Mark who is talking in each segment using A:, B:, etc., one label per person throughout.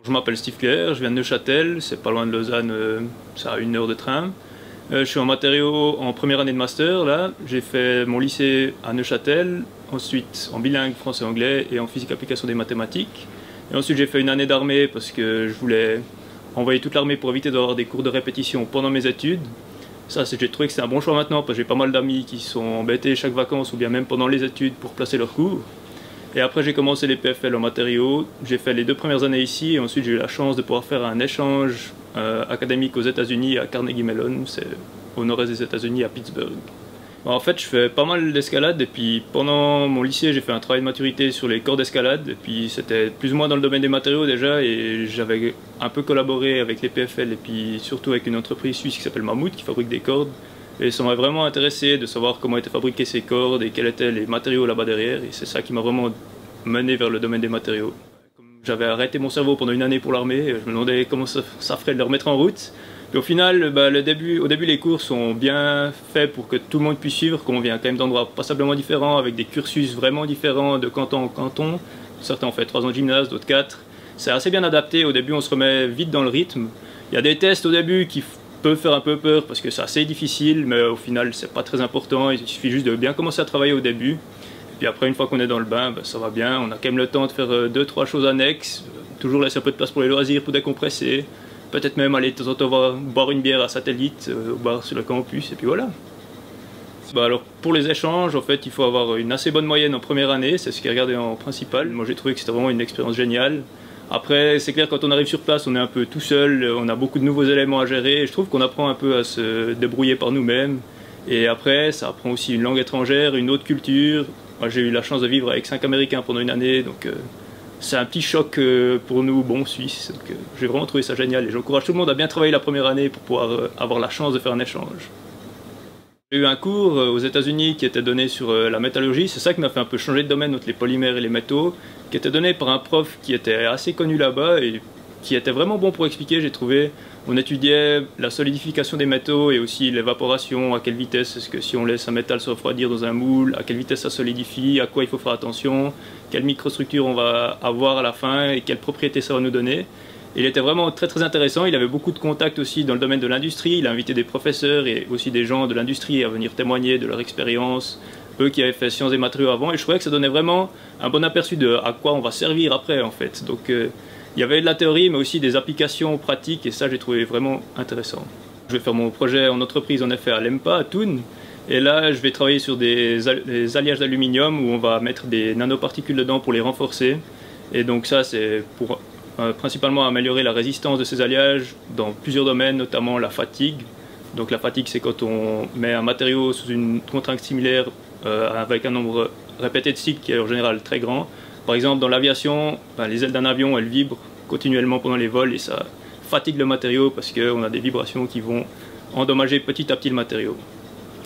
A: Je m'appelle Steve Clair, je viens de Neuchâtel, c'est pas loin de Lausanne, ça a 1 heure de train. Je suis en matériaux en première année de master là. J'ai fait mon lycée à Neuchâtel, ensuite en bilingue français-anglais et en physique application des mathématiques. Et ensuite j'ai fait 1 année d'armée parce que je voulais envoyer toute l'armée pour éviter d'avoir des cours de répétition pendant mes études. Ça, j'ai trouvé que c'était un bon choix maintenant parce que j'ai pas mal d'amis qui sont embêtés chaque vacances ou bien même pendant les études pour placer leurs cours. Et après j'ai commencé les PFL en matériaux, j'ai fait les 2 premières années ici et ensuite j'ai eu la chance de pouvoir faire un échange académique aux États-Unis à Carnegie Mellon, c'est au nord-est des États-Unis à Pittsburgh. En fait je fais pas mal d'escalade et puis pendant mon lycée j'ai fait un travail de maturité sur les corps d'escalade et puis c'était plus ou moins dans le domaine des matériaux déjà et j'avais un peu collaboré avec les PFL et puis surtout avec une entreprise suisse qui s'appelle Mammut qui fabrique des cordes. Et ça m'a vraiment intéressé de savoir comment étaient fabriquées ces cordes et quels étaient les matériaux là-bas derrière. Et c'est ça qui m'a vraiment mené vers le domaine des matériaux. Comme j'avais arrêté mon cerveau pendant 1 année pour l'armée, je me demandais comment ça ferait de le remettre en route. Et au final, au début, les cours sont bien faits pour que tout le monde puisse suivre, qu'on vient quand même d'endroits passablement différents, avec des cursus vraiment différents de canton en canton. Certains ont fait 3 ans de gymnase, d'autres 4. C'est assez bien adapté. Au début, on se remet vite dans le rythme. Il y a des tests au début qui peut faire un peu peur parce que c'est assez difficile, mais au final c'est pas très important, il suffit juste de bien commencer à travailler au début. Et puis après une fois qu'on est dans le bain, ça va bien, on a quand même le temps de faire 2-3 choses annexes, toujours laisser un peu de place pour les loisirs, pour décompresser, peut-être même aller de temps en temps boire une bière à Satellite, au bar sur le campus, et puis voilà. Alors pour les échanges, en fait il faut avoir une assez bonne moyenne en première année, c'est ce qui est regardé en principal. Moi j'ai trouvé que c'était vraiment une expérience géniale. Après, c'est clair, quand on arrive sur place, on est un peu tout seul, on a beaucoup de nouveaux éléments à gérer, et je trouve qu'on apprend un peu à se débrouiller par nous-mêmes. Et après, ça apprend aussi une langue étrangère, une autre culture. Moi, j'ai eu la chance de vivre avec 5 Américains pendant 1 année, donc c'est un petit choc pour nous, bons Suisses. J'ai vraiment trouvé ça génial, et j'encourage tout le monde à bien travailler la première année pour pouvoir avoir la chance de faire un échange. J'ai eu un cours aux États-Unis qui était donné sur la métallurgie, c'est ça qui m'a fait un peu changer de domaine entre les polymères et les métaux, qui était donné par un prof qui était assez connu là-bas et qui était vraiment bon pour expliquer, j'ai trouvé. On étudiait la solidification des métaux et aussi l'évaporation, à quelle vitesse est-ce que si on laisse un métal se refroidir dans un moule, à quelle vitesse ça solidifie, à quoi il faut faire attention, quelle microstructure on va avoir à la fin et quelles propriétés ça va nous donner. Il était vraiment très intéressant, il avait beaucoup de contacts aussi dans le domaine de l'industrie, il a invité des professeurs et aussi des gens de l'industrie à venir témoigner de leur expérience, eux qui avaient fait sciences et matériaux avant, et je trouvais que ça donnait vraiment un bon aperçu de à quoi on va servir après en fait. Donc il y avait de la théorie mais aussi des applications pratiques et ça j'ai trouvé vraiment intéressant. Je vais faire mon projet en entreprise en effet à l'EMPA, à Thun, et là je vais travailler sur des alliages d'aluminium où on va mettre des nanoparticules dedans pour les renforcer, et donc ça c'est pour principalement améliorer la résistance de ces alliages dans plusieurs domaines, notamment la fatigue. Donc la fatigue c'est quand on met un matériau sous une contrainte similaire avec un nombre répété de cycles qui est en général très grand. Par exemple dans l'aviation, les ailes d'un avion elles vibrent continuellement pendant les vols et ça fatigue le matériau parce qu'on a des vibrations qui vont endommager petit à petit le matériau.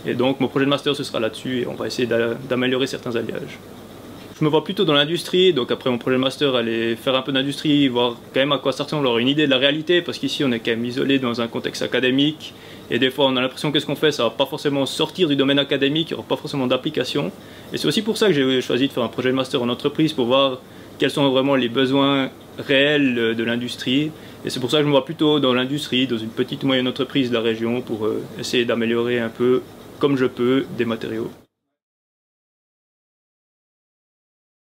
A: Et donc mon projet de master ce sera là-dessus et on va essayer d'améliorer certains alliages. Je me vois plutôt dans l'industrie, donc après mon projet de master, aller faire un peu d'industrie, voir quand même à quoi ça ressemble, avoir une idée de la réalité, parce qu'ici on est quand même isolé dans un contexte académique, et des fois on a l'impression que ce qu'on fait, ça va pas forcément sortir du domaine académique, il n'y aura pas forcément d'application. Et c'est aussi pour ça que j'ai choisi de faire un projet de master en entreprise, pour voir quels sont vraiment les besoins réels de l'industrie. Et c'est pour ça que je me vois plutôt dans l'industrie, dans une petite ou moyenne entreprise de la région, pour essayer d'améliorer un peu, comme je peux, des matériaux.